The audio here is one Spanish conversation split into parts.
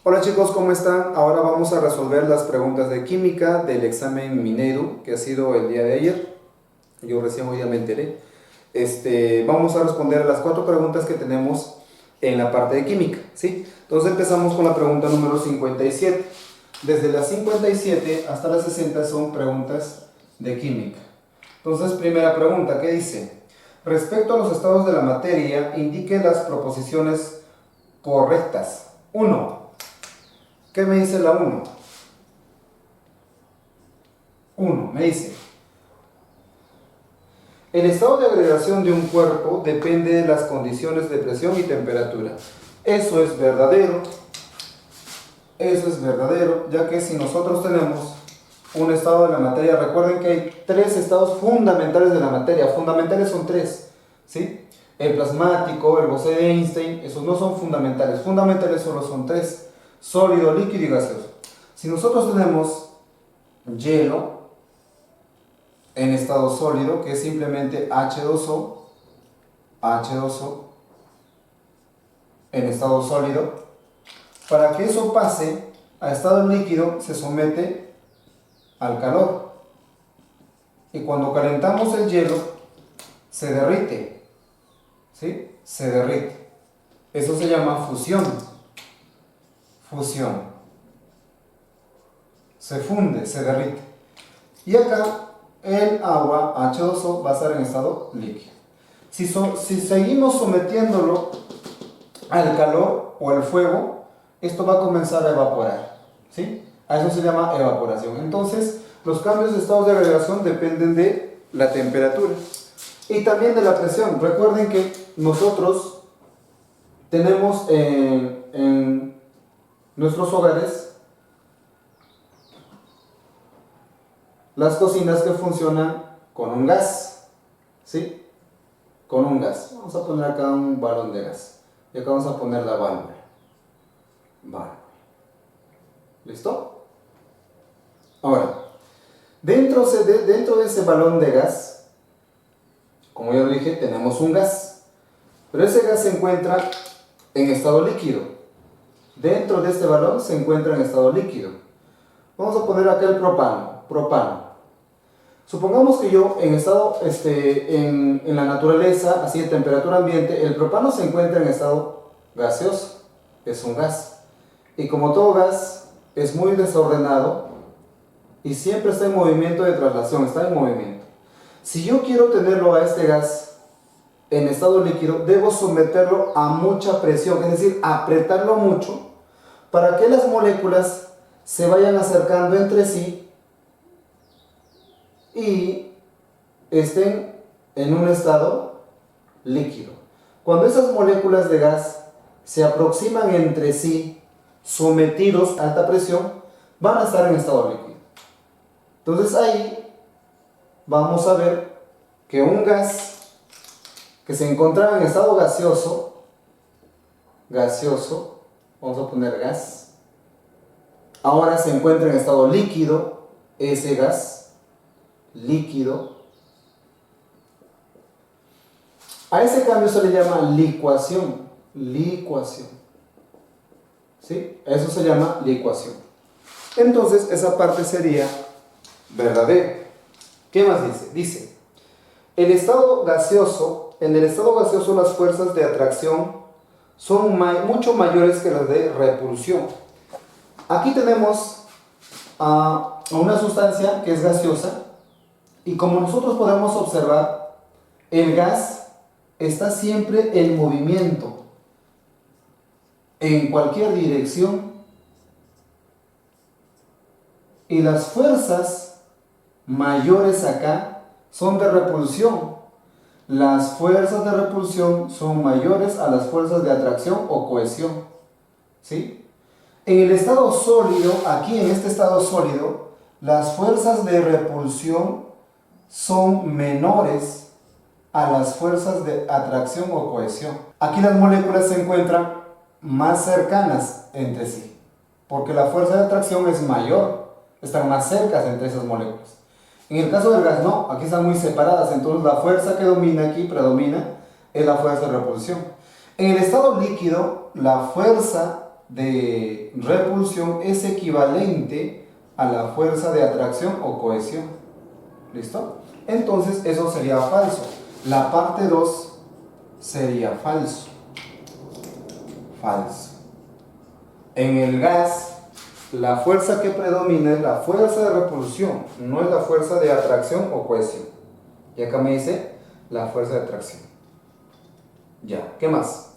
Hola chicos, ¿cómo están? Ahora vamos a resolver las preguntas de química del examen Minedu, que ha sido el día de ayer. Yo recién hoy ya me enteré. Vamos a responder a las 4 preguntas que tenemos en la parte de química, ¿sí? Entonces empezamos con la pregunta número 57. Desde las 57 hasta las 60 son preguntas de química. Entonces, primera pregunta, ¿qué dice? Respecto a los estados de la materia, indique las proposiciones correctas. 1. ¿Qué me dice la 1? 1 me dice: el estado de agregación de un cuerpo depende de las condiciones de presión y temperatura. Eso es verdadero, ya que si nosotros tenemos un estado de la materia, recuerden que hay 3 estados fundamentales de la materia. Fundamentales son 3, ¿sí? El plasmático, el Bose de Einstein, esos no son fundamentales. Fundamentales solo son 3: sólido, líquido y gaseoso. Si nosotros tenemos hielo en estado sólido, que es simplemente H2O en estado sólido, para que eso pase a estado líquido se somete al calor. Y cuando calentamos el hielo, se derrite, ¿sí? Se derrite. Eso se llama fusión. Se funde, se derrite. Y acá el agua H2O va a estar en estado líquido. Si seguimos sometiéndolo al calor o al fuego, esto va a comenzar a evaporar, ¿sí? A eso se llama evaporación. Entonces, los cambios de estados de agregación dependen de la temperatura y también de la presión. Recuerden que nosotros tenemos en nuestros hogares las cocinas que funcionan con un gas, ¿sí? Con un gas. Vamos a poner acá un balón de gas. Y acá vamos a poner la válvula. ¿Listo? Ahora, dentro de ese balón de gas, como ya lo dije, tenemos un gas. Pero ese gas se encuentra en estado líquido. Dentro de este balón se encuentra en estado líquido. Vamos a poner acá el propano. Supongamos que yo en la naturaleza, así de temperatura ambiente, el propano se encuentra en estado gaseoso, es un gas. Y como todo gas es muy desordenado y siempre está en movimiento de traslación, está en movimiento. Si yo quiero tenerlo a este gas en estado líquido, debo someterlo a mucha presión, es decir, apretarlo mucho para que las moléculas se vayan acercando entre sí y estén en un estado líquido. Cuando esas moléculas de gas se aproximan entre sí, sometidos a alta presión, van a estar en estado líquido. Entonces ahí vamos a ver que un gas que se encontraba en estado gaseoso, vamos a poner gas, ahora se encuentra en estado líquido, ese gas líquido. A ese cambio se le llama licuación. ¿Sí? Eso se llama licuación. Entonces, esa parte sería verdadera. ¿Qué más dice? Dice: en el estado gaseoso las fuerzas de atracción son mucho mayores que las de repulsión. Aquí tenemos a una sustancia que es gaseosa. Y como nosotros podemos observar, el gas está siempre en movimiento, en cualquier dirección. Y las fuerzas mayores acá son de repulsión. Las fuerzas de repulsión son mayores a las fuerzas de atracción o cohesión, ¿sí? En el estado sólido, aquí en este estado sólido, las fuerzas de repulsión son menores a las fuerzas de atracción o cohesión. Aquí las moléculas se encuentran más cercanas entre sí, porque la fuerza de atracción es mayor, están más cercas entre esas moléculas. En el caso del gas no, aquí están muy separadas, entonces la fuerza que predomina, es la fuerza de repulsión. En el estado líquido, la fuerza de repulsión es equivalente a la fuerza de atracción o cohesión. ¿Listo? Entonces eso sería falso. La parte 2 sería falso. Falso. En el gas, la fuerza que predomina es la fuerza de repulsión, no es la fuerza de atracción o cohesión. Y acá me dice la fuerza de atracción. Ya, ¿qué más?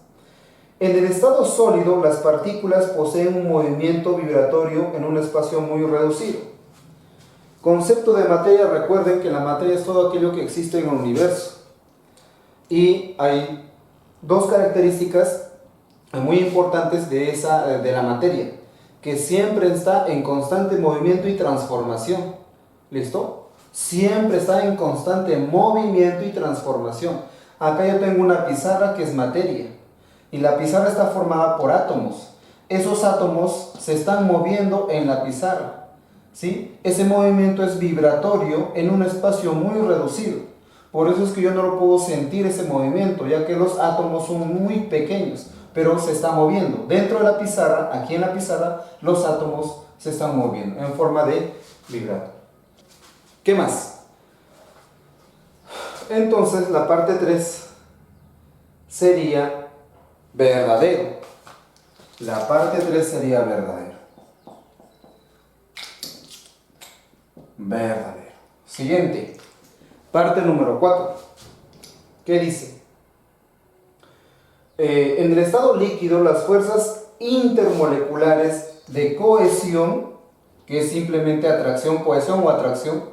En el estado sólido, las partículas poseen un movimiento vibratorio en un espacio muy reducido. Concepto de materia, recuerden que la materia es todo aquello que existe en el universo. Y hay dos características muy importantes de la materia, que siempre está en constante movimiento y transformación. ¿Listo? Siempre está en constante movimiento y transformación. Acá yo tengo una pizarra que es materia. Y la pizarra está formada por átomos. Esos átomos se están moviendo en la pizarra, ¿sí? Ese movimiento es vibratorio en un espacio muy reducido. Por eso es que yo no lo puedo sentir ese movimiento, ya que los átomos son muy pequeños, pero se están moviendo. Dentro de la pizarra, aquí en la pizarra, los átomos se están moviendo en forma de vibrato. ¿Qué más? Entonces, la parte 3 sería verdadero. La parte 3 sería verdadero. Verdadero. Siguiente. Parte número 4. ¿Qué dice? En el estado líquido, las fuerzas intermoleculares de cohesión, que es simplemente atracción, cohesión o atracción,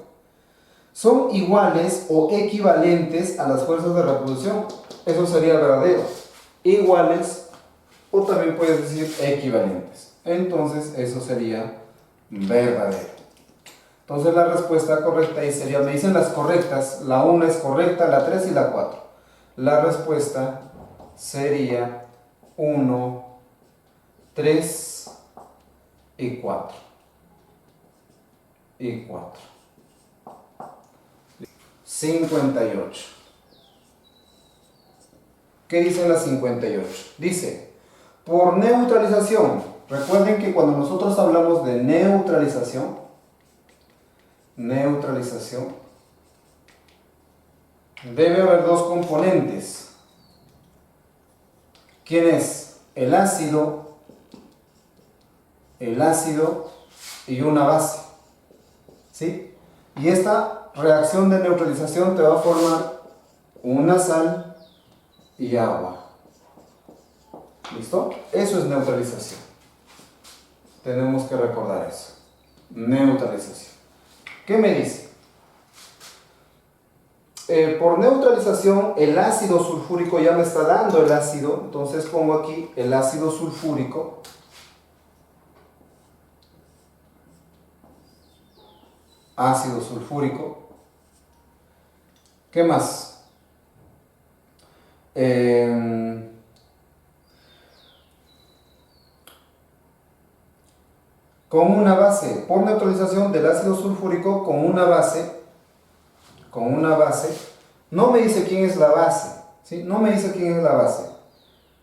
son iguales o equivalentes a las fuerzas de repulsión. Eso sería verdadero. Iguales, o también puedes decir equivalentes. Entonces eso sería verdadero. Entonces la respuesta correcta ahí sería, me dicen las correctas, la 1 es correcta, la 3 y la 4. La respuesta sería 1, 3 y 4. Y 4. 58. ¿Qué dicen las 58? Dice, por neutralización. Recuerden que cuando nosotros hablamos de neutralización, debe haber dos componentes. ¿Quién es? El ácido y una base. ¿Sí? Y esta reacción de neutralización te va a formar una sal y agua. ¿Listo? Eso es neutralización. Tenemos que recordar eso. Neutralización. ¿Qué me dice? Por neutralización, el ácido sulfúrico ya me está dando el ácido. Entonces pongo aquí el ácido sulfúrico. Ácido sulfúrico. ¿Qué más? Con una base, por neutralización del ácido sulfúrico con una base, no me dice quién es la base, ¿sí? No me dice quién es la base.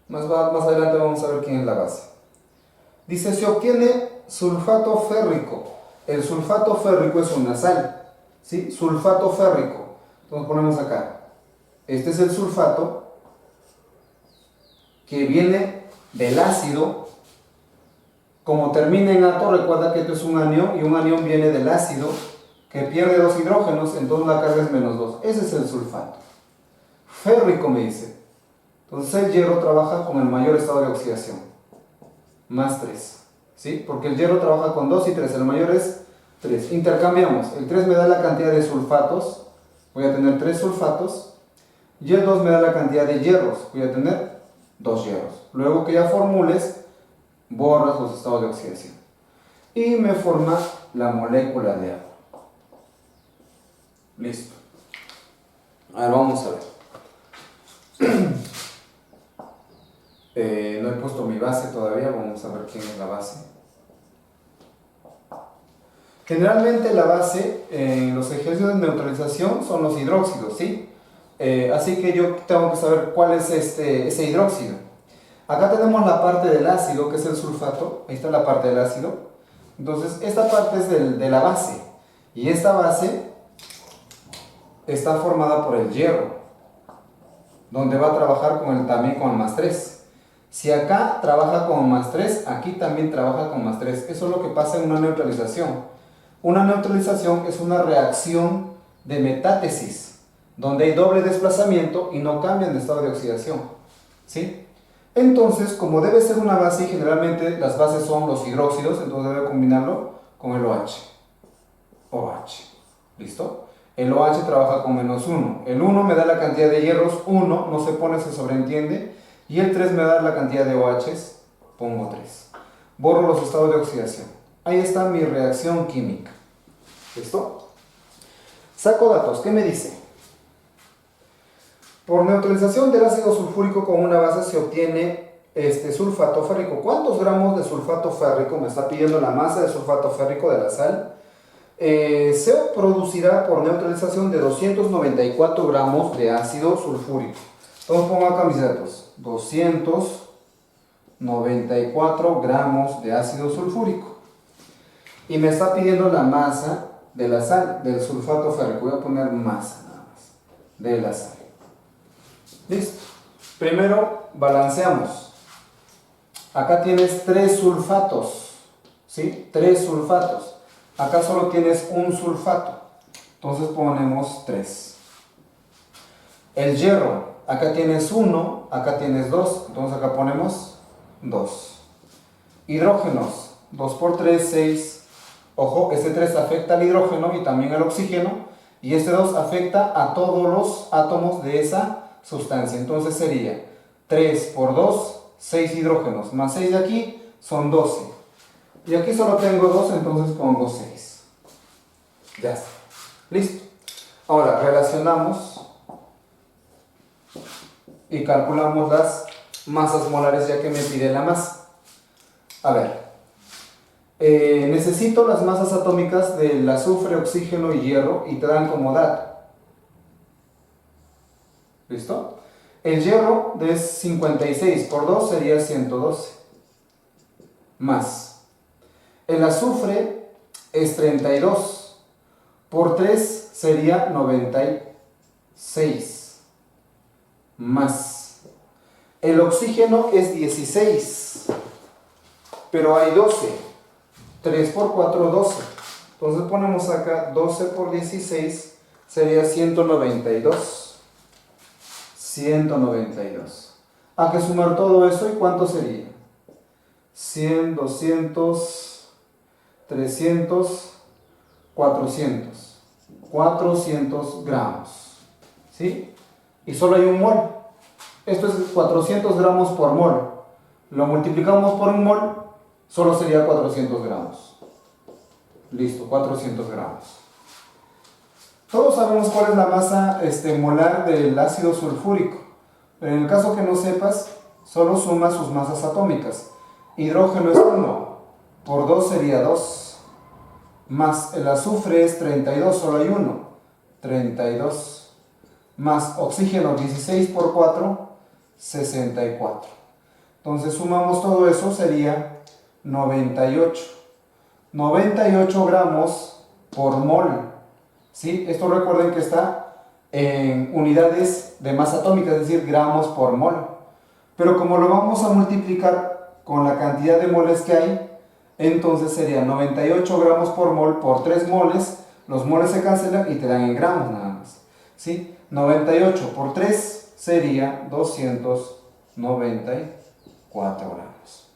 Más adelante vamos a ver quién es la base. Dice, se obtiene sulfato férrico. El sulfato férrico es una sal, ¿sí? Sulfato férrico. Entonces ponemos acá. Este es el sulfato que viene del ácido. Como termina en ato, recuerda que esto es un anión y un anión viene del ácido que pierde 2 hidrógenos, entonces la carga es -2. Ese es el sulfato. Férrico me dice. Entonces el hierro trabaja con el mayor estado de oxidación, +3. ¿Sí? Porque el hierro trabaja con 2 y 3, el mayor es 3. Intercambiamos. El 3 me da la cantidad de sulfatos, voy a tener 3 sulfatos, y el 2 me da la cantidad de hierros, voy a tener 2 hierros. Luego que ya formules, borras los estados de oxidación y me forma la molécula de agua. Listo. Ahora vamos a ver. No he puesto mi base todavía, vamos a ver quién es la base. Generalmente la base en los ejercicios de neutralización son los hidróxidos, ¿sí? Así que yo tengo que saber cuál es ese hidróxido. Acá tenemos la parte del ácido, que es el sulfato. Ahí está la parte del ácido. Entonces, esta parte es de la base. Y esta base está formada por el hierro, donde va a trabajar también con el +3. Si acá trabaja con +3, aquí también trabaja con +3. Eso es lo que pasa en una neutralización. Una neutralización es una reacción de metátesis, donde hay doble desplazamiento y no cambian de estado de oxidación. ¿Sí? Entonces, como debe ser una base y generalmente las bases son los hidróxidos, entonces debe combinarlo con el OH. OH. ¿Listo? El OH trabaja con -1. El 1 me da la cantidad de hierros, 1 no se pone, se sobreentiende. Y el 3 me da la cantidad de OHs, pongo 3. Borro los estados de oxidación. Ahí está mi reacción química. ¿Listo? Saco datos. ¿Qué me dice? Por neutralización del ácido sulfúrico con una base se obtiene sulfato férrico. ¿Cuántos gramos de sulfato férrico? Me está pidiendo la masa de sulfato férrico de la sal. Se producirá por neutralización de 294 gramos de ácido sulfúrico. Entonces pongo acá mis datos. 294 gramos de ácido sulfúrico. Y me está pidiendo la masa de la sal, del sulfato férrico. Voy a poner masa nada más de la sal. Listo. Primero balanceamos. Acá tienes 3 sulfatos. ¿Sí? 3 sulfatos. Acá solo tienes un sulfato. Entonces ponemos 3. El hierro. Acá tienes 1. Acá tienes 2. Entonces acá ponemos 2. Hidrógenos. 2 por 3, 6. Ojo, este 3 afecta al hidrógeno y también al oxígeno. Y este 2 afecta a todos los átomos de esa sustancia. Entonces sería 3 por 2, 6 hidrógenos. Más 6 de aquí son 12. Y aquí solo tengo 2, entonces pongo 6. Ya está. Listo. Ahora relacionamos y calculamos las masas molares, ya que me pide la masa. A ver. Necesito las masas atómicas del azufre, oxígeno y hierro y te dan como dato. ¿Listo? El hierro es 56 por 2 sería 112. Más. El azufre es 32. Por 3 sería 96. Más. El oxígeno es 16. Pero hay 12. 3 por 4, 12. Entonces ponemos acá 12 por 16 sería 192. 192. Hay que sumar todo eso, ¿y cuánto sería? 100, 200, 300, 400. 400 gramos. ¿Sí? Y solo hay un mol. Esto es 400 gramos por mol. Lo multiplicamos por un mol, solo sería 400 gramos. Listo, 400 gramos. Todos sabemos cuál es la masa molar del ácido sulfúrico, pero en el caso que no sepas, solo suma sus masas atómicas. Hidrógeno es 1, por 2 sería 2, más el azufre es 32, solo hay 1, 32, más oxígeno 16 por 4, 64. Entonces sumamos todo eso, sería 98. 98 gramos por mol. ¿Sí? Esto recuerden que está en unidades de masa atómica, es decir, gramos por mol. Pero como lo vamos a multiplicar con la cantidad de moles que hay, entonces sería 98 gramos por mol por 3 moles. Los moles se cancelan y te dan en gramos nada más. ¿Sí? 98 por 3 sería 294 gramos.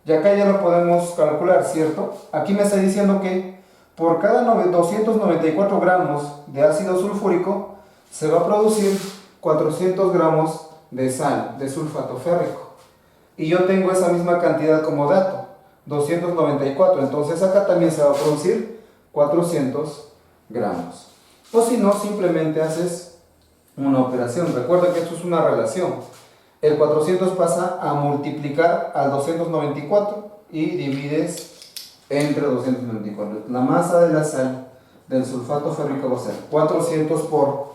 Y acá ya lo podemos calcular, ¿cierto? Aquí me está diciendo que por cada 294 gramos de ácido sulfúrico se va a producir 400 gramos de sal, de sulfato férrico. Y yo tengo esa misma cantidad como dato, 294. Entonces acá también se va a producir 400 gramos. O si no, simplemente haces una operación. Recuerda que esto es una relación. El 400 pasa a multiplicar al 294 y divides entre 294. La masa de la sal del sulfato férrico va a ser 400 por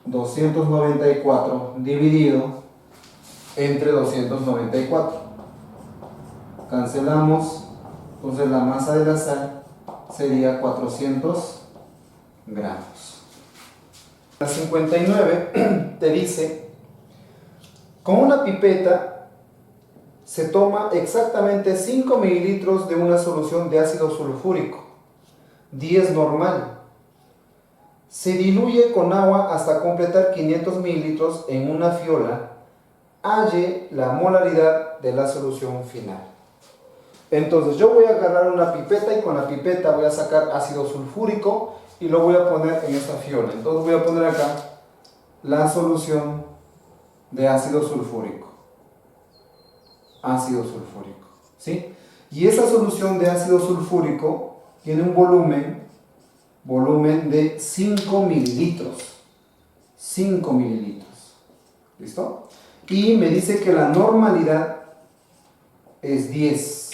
294 dividido entre 294. Cancelamos, entonces la masa de la sal sería 400 gramos. La 59 te dice, con una pipeta se toma exactamente 5 mililitros de una solución de ácido sulfúrico, 10 normal. Se diluye con agua hasta completar 500 mililitros en una fiola. Halle la molaridad de la solución final. Entonces yo voy a agarrar una pipeta y con la pipeta voy a sacar ácido sulfúrico y lo voy a poner en esta fiola. Entonces voy a poner acá la solución de ácido sulfúrico. Ácido sulfúrico, ¿sí? Y esa solución de ácido sulfúrico tiene un volumen de 5 mililitros. 5 mililitros. ¿Listo? Y me dice que la normalidad es 10.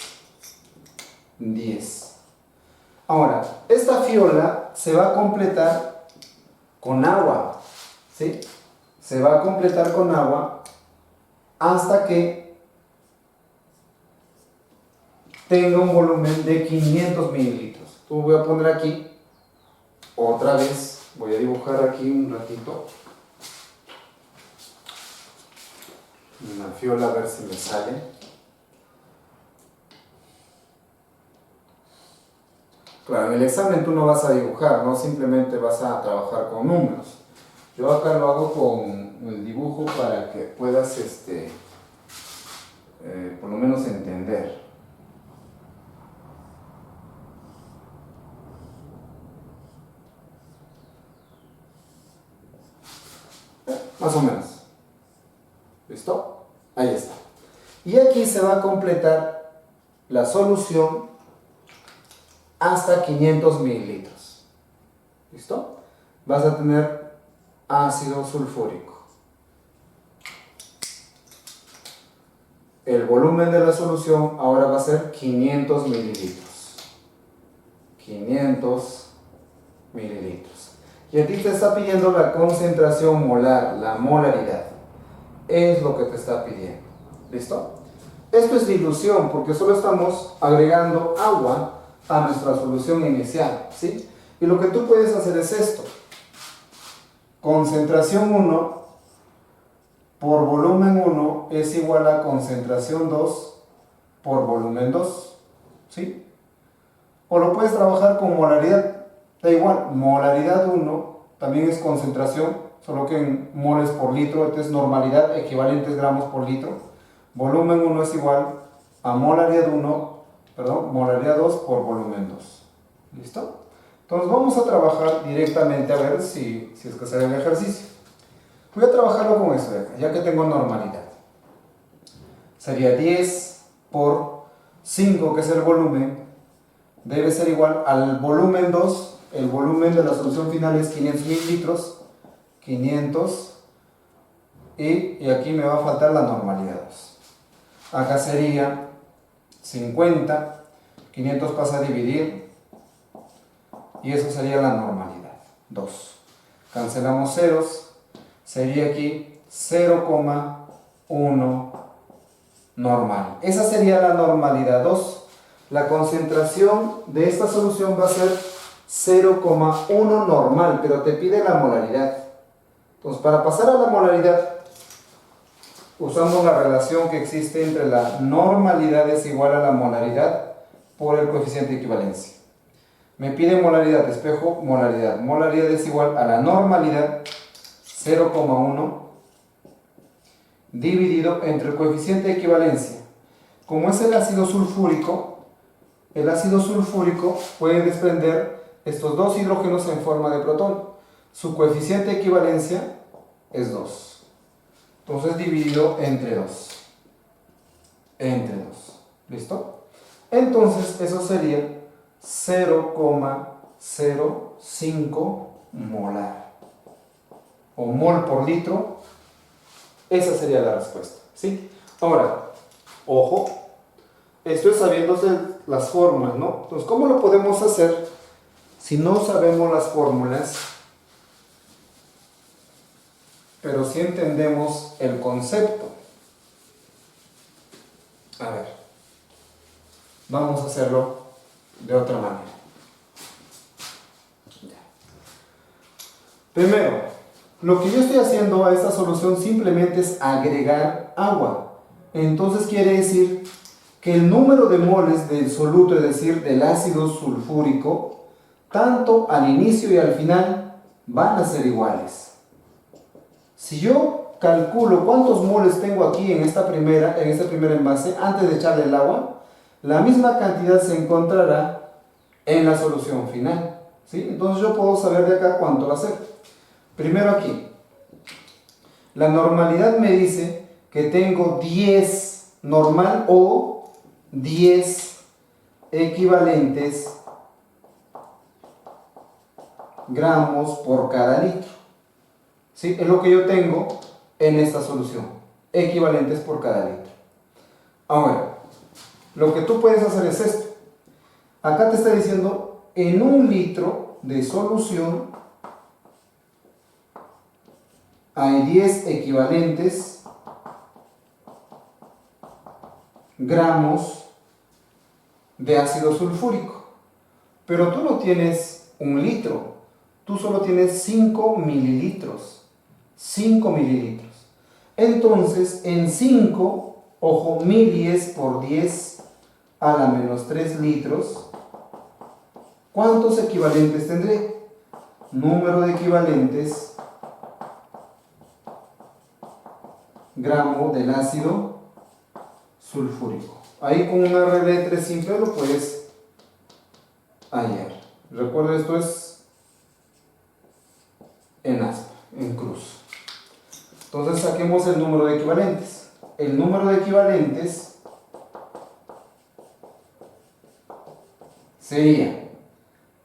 10. Ahora, esta fiola se va a completar con agua, ¿sí? Se va a completar con agua hasta que tenga un volumen de 500 mililitros. Entonces voy a poner aquí, otra vez, voy a dibujar aquí un ratito una fiola a ver si me sale. Claro, en el examen tú no vas a dibujar, no simplemente vas a trabajar con números. Yo acá lo hago con el dibujo para que puedas por lo menos entender. Más o menos. ¿Listo? Ahí está. Y aquí se va a completar la solución hasta 500 mililitros. ¿Listo? Vas a tener ácido sulfúrico. El volumen de la solución ahora va a ser 500 mililitros. 500 mililitros. Y aquí te está pidiendo la concentración molar, la molaridad. Es lo que te está pidiendo. ¿Listo? Esto es dilución porque solo estamos agregando agua a nuestra solución inicial, ¿sí? Y lo que tú puedes hacer es esto. Concentración 1 por volumen 1 es igual a concentración 2 por volumen 2, ¿sí? O lo puedes trabajar con molaridad, da igual, molaridad 1 también es concentración, solo que en moles por litro, entonces normalidad equivalentes gramos por litro. Volumen 1 es igual a molaridad 2 por volumen 2. ¿Listo? Entonces vamos a trabajar directamente a ver si es que sale el ejercicio. Voy a trabajarlo con esto de acá, ya que tengo normalidad. Sería 10 por 5, que es el volumen, debe ser igual al volumen 2. El volumen de la solución final es 500 mililitros. 500. Y aquí me va a faltar la normalidad 2. Acá sería 50. 500 pasa a dividir. Y eso sería la normalidad 2. Cancelamos ceros. Sería aquí 0,1 normal. Esa sería la normalidad 2. La concentración de esta solución va a ser 0,1 normal, pero te pide la molaridad. Entonces, para pasar a la molaridad, usamos la relación que existe entre la normalidad es igual a la molaridad por el coeficiente de equivalencia. Me pide molaridad, espejo molaridad. Molaridad es igual a la normalidad 0,1 dividido entre el coeficiente de equivalencia. Como es el ácido sulfúrico puede desprender estos dos hidrógenos en forma de protón. Su coeficiente de equivalencia es 2. Entonces dividido entre 2. Entre 2. ¿Listo? Entonces eso sería 0,05 molar. O mol por litro. Esa sería la respuesta, ¿sí? Ahora, ojo, esto es sabiéndose las fórmulas, ¿no? Entonces, ¿cómo lo podemos hacer si no sabemos las fórmulas, pero sí entendemos el concepto? A ver, vamos a hacerlo de otra manera. Primero, lo que yo estoy haciendo a esta solución simplemente es agregar agua. Entonces quiere decir que el número de moles del soluto, es decir, del ácido sulfúrico, tanto al inicio y al final van a ser iguales. Si yo calculo cuántos moles tengo aquí en este primer envase, antes de echarle el agua, la misma cantidad se encontrará en la solución final, ¿sí? Entonces yo puedo saber de acá cuánto va a ser. Primero aquí, la normalidad me dice que tengo 10 normal o 10 equivalentes gramos por cada litro. ¿Sí? Es lo que yo tengo en esta solución, equivalentes por cada litro. Ahora, lo que tú puedes hacer es esto. Acá te está diciendo, en un litro de solución hay 10 equivalentes gramos de ácido sulfúrico. Pero tú no tienes un litro, tú solo tienes 5 mililitros. 5 mililitros. Entonces, en 5, ojo, mili es por 10 a la menos 3 litros. ¿Cuántos equivalentes tendré? Número de equivalentes gramo del ácido sulfúrico. Ahí con una regla de 3 simple lo puedes hallar. Recuerda, esto es en aspa, en cruz. Entonces saquemos el número de equivalentes. El número de equivalentes sería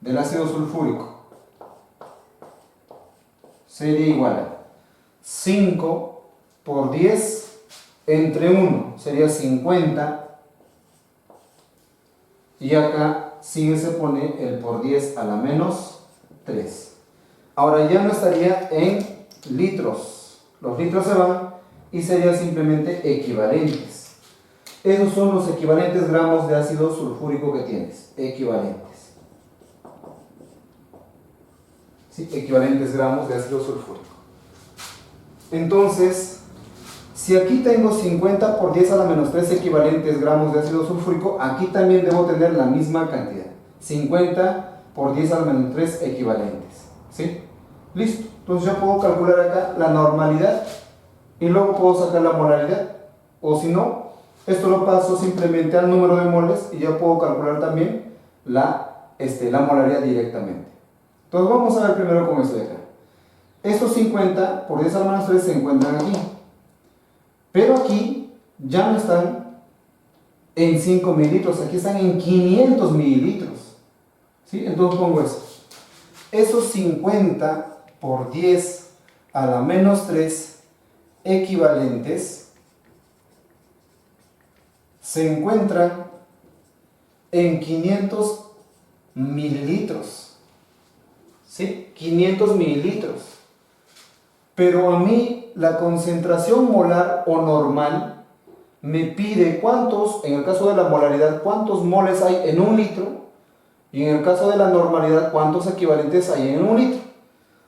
del ácido sulfúrico, sería igual a 5 por 10 entre 1, sería 50, y acá sigue, se pone el por 10 a la menos 3. Ahora ya no estaría en litros, los litros se van y serían simplemente equivalentes. Esos son los equivalentes gramos de ácido sulfúrico que tienes, equivalentes. ¿Sí? Equivalentes gramos de ácido sulfúrico. Entonces, si aquí tengo 50 por 10 a la menos 3 equivalentes gramos de ácido sulfúrico, aquí también debo tener la misma cantidad. 50 por 10 a la menos 3 equivalentes. ¿Sí? Listo. Entonces yo puedo calcular acá la normalidad y luego puedo sacar la molaridad. O si no, esto lo paso simplemente al número de moles y ya puedo calcular también la molaridad directamente. Entonces vamos a ver primero con esto de acá. Estos 50 por 10 a la menos 3 se encuentran aquí. Pero aquí ya no están en 5 mililitros, aquí están en 500 mililitros. ¿Sí? Entonces pongo esto. Esos 50 por 10 a la menos 3 equivalentes se encuentran en 500 mililitros. ¿Sí? 500 mililitros. Pero a mí la concentración molar o normal me pide cuántos, en el caso de la molaridad, cuántos moles hay en un litro, y en el caso de la normalidad, cuántos equivalentes hay en un litro.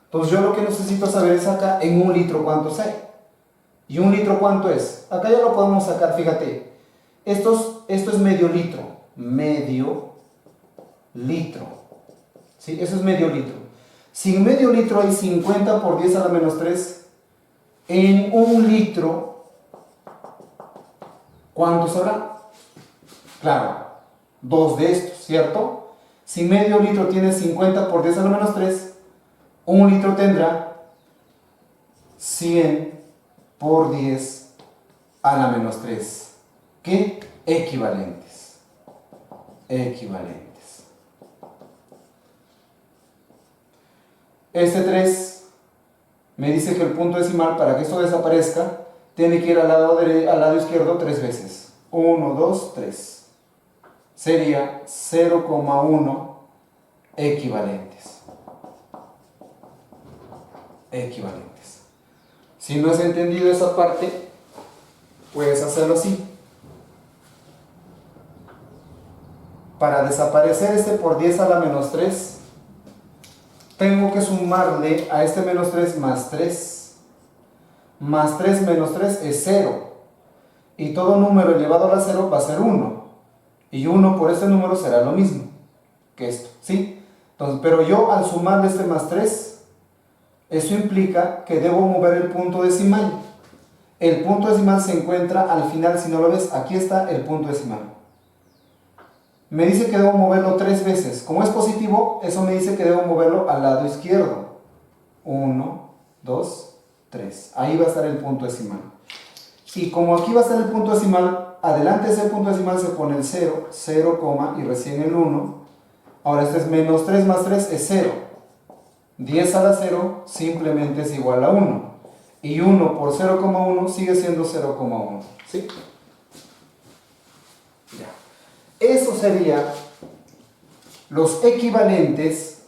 Entonces yo lo que necesito saber es acá en un litro cuántos hay. ¿Y un litro cuánto es? Acá ya lo podemos sacar, fíjate. Esto es medio litro. Medio litro. ¿Sí? Eso es medio litro. Si en medio litro hay 50 por 10 a la menos 3, en un litro, ¿cuántos habrá? Claro, 2 de estos, ¿cierto? Si medio litro tiene 50 por 10 a la menos 3, un litro tendrá 100 por 10 a la menos 3. ¿Qué? Equivalentes. Equivalentes. Este 3 me dice que el punto decimal, para que esto desaparezca, tiene que ir al lado izquierdo 3 veces. 1, 2, 3. Sería 0,1 equivalentes. Equivalentes. Si no has entendido esa parte, puedes hacerlo así. Para desaparecer este por 10 a la menos 3, tengo que sumarle a este menos 3 más 3. Más 3 menos 3 es 0. Y todo número elevado a la 0 va a ser 1. Y 1 por este número será lo mismo que esto, ¿sí? Entonces, pero yo al sumarle este más 3, eso implica que debo mover el punto decimal. El punto decimal se encuentra al final, si no lo ves, aquí está el punto decimal. Me dice que debo moverlo 3 veces. Como es positivo, eso me dice que debo moverlo al lado izquierdo. 1, 2, 3. Ahí va a estar el punto decimal. Y como aquí va a estar el punto decimal, adelante de ese punto decimal se pone el 0, 0, y recién el 1. Ahora este es menos 3 más 3 es 0. 10 a la 0 simplemente es igual a 1. Y 1 por 0,1 sigue siendo 0,1. ¿Sí? Ya. Eso sería los equivalentes.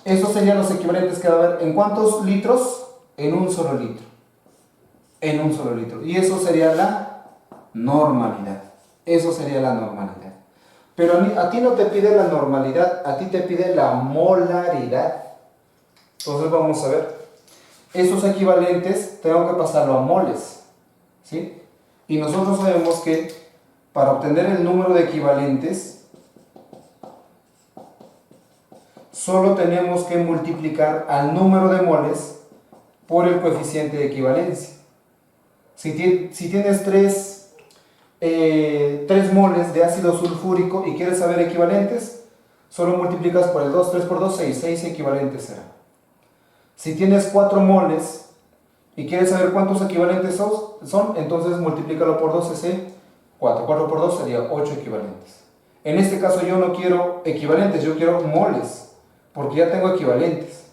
Esos serían los equivalentes que va a haber. ¿En cuántos litros? En un solo litro. En un solo litro. Y eso sería la normalidad. Eso sería la normalidad. Pero a ti no te pide la normalidad, a ti te pide la molaridad. Entonces vamos a ver. Esos equivalentes tengo que pasarlo a moles, ¿sí? Y nosotros sabemos que para obtener el número de equivalentes solo tenemos que multiplicar al número de moles por el coeficiente de equivalencia. Si tienes 3 moles de ácido sulfúrico y quieres saber equivalentes, solo multiplicas por el 2, 3 por 2, 6, 6 equivalentes será. Si tienes 4 moles y quieres saber cuántos equivalentes son, entonces multiplícalo por 2, es 4. 4 por 2 sería 8 equivalentes. En este caso yo no quiero equivalentes, yo quiero moles, porque ya tengo equivalentes.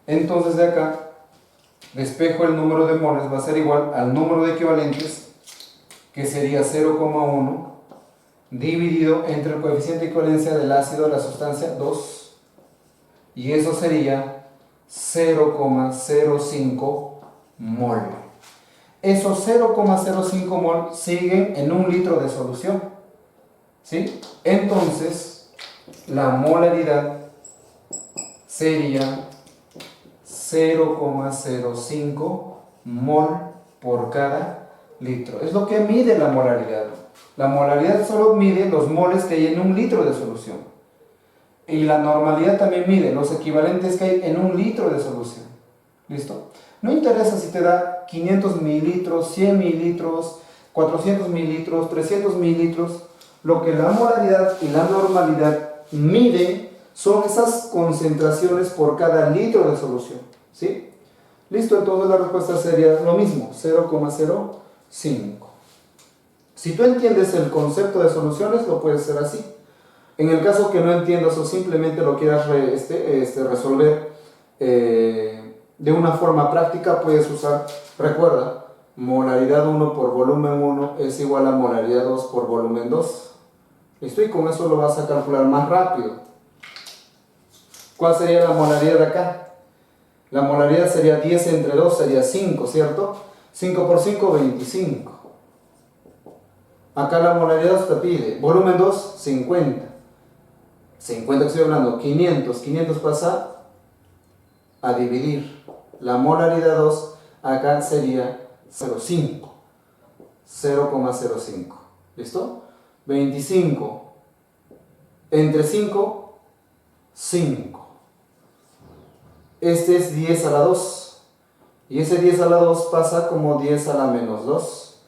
Entonces de acá despejo el número de moles, va a ser igual al número de equivalentes, que sería 0,1 dividido entre el coeficiente de equivalencia del ácido de la sustancia 2, y eso sería 0,05 mol. Esos 0,05 mol siguen en un litro de solución, ¿sí? Entonces la molaridad sería 0,05 mol por cada litro. Es lo que mide la molaridad. La molaridad solo mide los moles que hay en un litro de solución. Y la normalidad también mide los equivalentes que hay en un litro de solución. ¿Listo? No interesa si te da 500 mililitros, 100 mililitros, 400 mililitros, 300 mililitros. Lo que la molaridad y la normalidad miden son esas concentraciones por cada litro de solución. ¿Sí? Listo, entonces la respuesta sería lo mismo, 0,05. Si tú entiendes el concepto de soluciones, lo puedes hacer así. En el caso que no entiendas o simplemente lo quieras resolver de una forma práctica, puedes usar, recuerda, molaridad 1 por volumen 1 es igual a molaridad 2 por volumen 2. ¿Listo? Y con eso lo vas a calcular más rápido. ¿Cuál sería la molaridad de acá? La molaridad sería 10 entre 2, sería 5, ¿cierto? 5 por 5, 25. Acá la molaridad te pide, volumen 2, 50. 50 que estoy hablando, 500. 500 pasa a dividir. La molaridad 2 acá sería 0,5. 0,05. ¿Listo? 25 entre 5, 5. Este es 10 a la 2. Y ese 10 a la 2 pasa como 10 a la menos 2.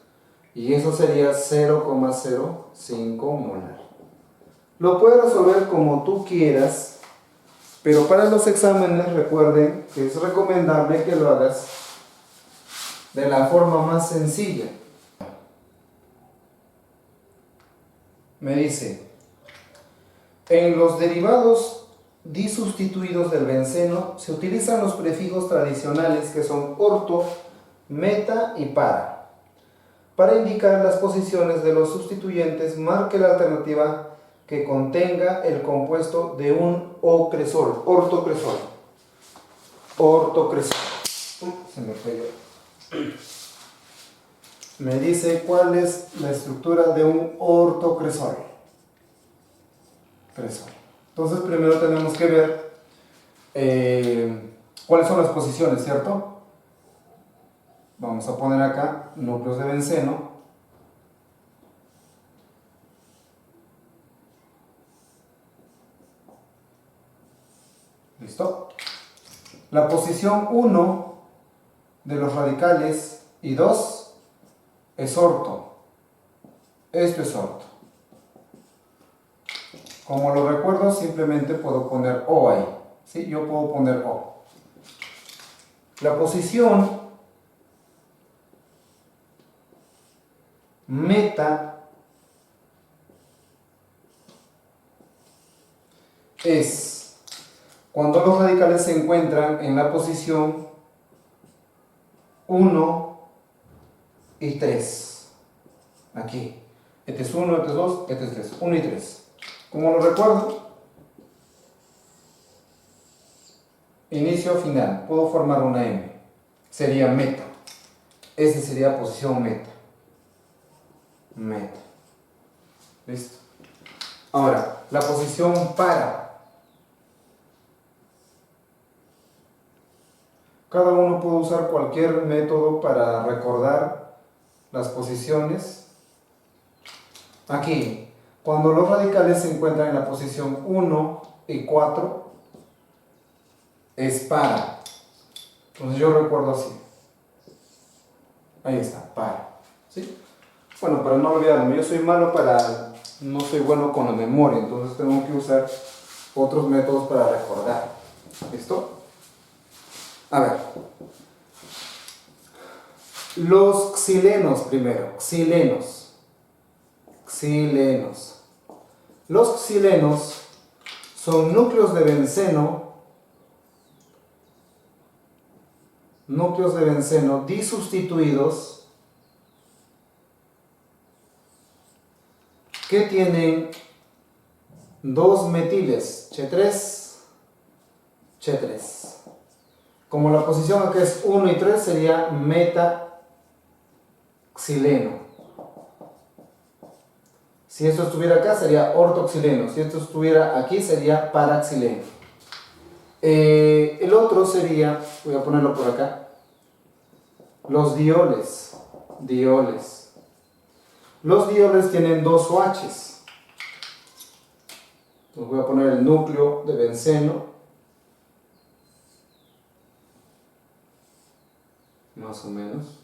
Y eso sería 0,05 molar. Lo puedes resolver como tú quieras, pero para los exámenes recuerden que es recomendable que lo hagas de la forma más sencilla. Me dice, en los derivados disustituidos del benceno se utilizan los prefijos tradicionales que son orto, meta y para. Para indicar las posiciones de los sustituyentes, marque la alternativa que contenga el compuesto de un ocresol, ortocresol. Ortocresol. Se me fue. me dice cuál es la estructura de un ortocresol. Entonces primero tenemos que ver cuáles son las posiciones, ¿cierto? Vamos a poner acá núcleos de benceno. ¿Listo? La posición 1 de los radicales y 2 es orto. Esto es orto. Como lo recuerdo, simplemente puedo poner O ahí. ¿Sí? Yo puedo poner O. La posición meta es cuando los radicales se encuentran en la posición 1 y 3. Aquí. Este es 1, este es 2, este es 3. 1 y 3. ¿Cómo lo recuerdo? Inicio, final. Puedo formar una M. Sería meta. Esa sería posición meta. Meta. ¿Listo? Ahora, la posición para. Cada uno puede usar cualquier método para recordar las posiciones. Aquí, cuando los radicales se encuentran en la posición 1 y 4, es para. Entonces yo recuerdo así. Ahí está, para. ¿Sí? Bueno, para no olvidarme, yo soy malo no soy bueno con la memoria, entonces tengo que usar otros métodos para recordar. ¿Listo? A ver. Los xilenos primero. Xilenos. Los xilenos son núcleos de benceno disustituidos que tienen dos metiles, Ch3. Como la posición aquí es 1 y 3, sería metaxileno. Si esto estuviera acá, sería ortoxileno. Si esto estuviera aquí, sería paraxileno. El otro sería, voy a ponerlo por acá, los dioles. Los dioles tienen dos OHs. Entonces voy a poner el núcleo de benceno. Más o menos.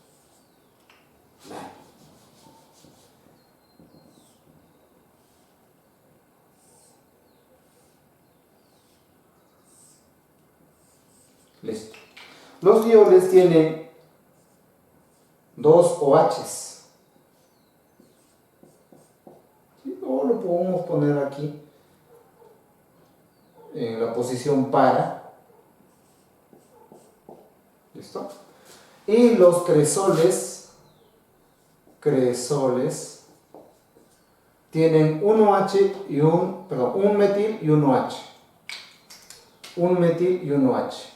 Listo. Los dioles tienen dos OHs. O lo podemos poner aquí en la posición para. ¿Listo? Y los cresoles tienen un OH y un metil y un OH. Un metil y un OH.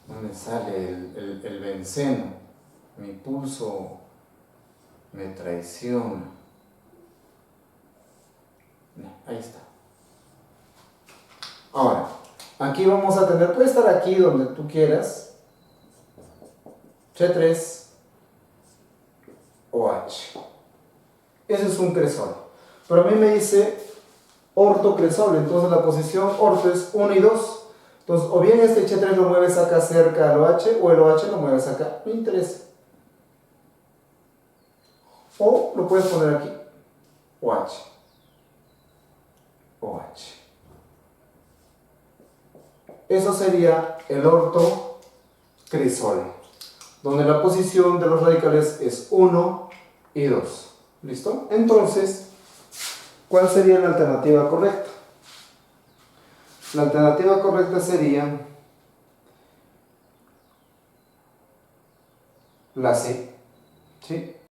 No me sale el benceno. Mi pulso me traiciona. Ahí está. Ahora, aquí vamos a tener, puede estar aquí donde tú quieras, Ch3 OH. Ese es un cresol. Pero a mí me dice ortocresol, entonces la posición orto es 1 y 2. Entonces, o bien este Ch3 lo mueves acá cerca al OH, o el OH lo mueves acá. No interesa. O lo puedes poner aquí. OH. Eso sería el ortocresol, donde la posición de los radicales es 1 y 2. ¿Listo? Entonces, ¿cuál sería la alternativa correcta? La alternativa correcta sería la C. ¿sí?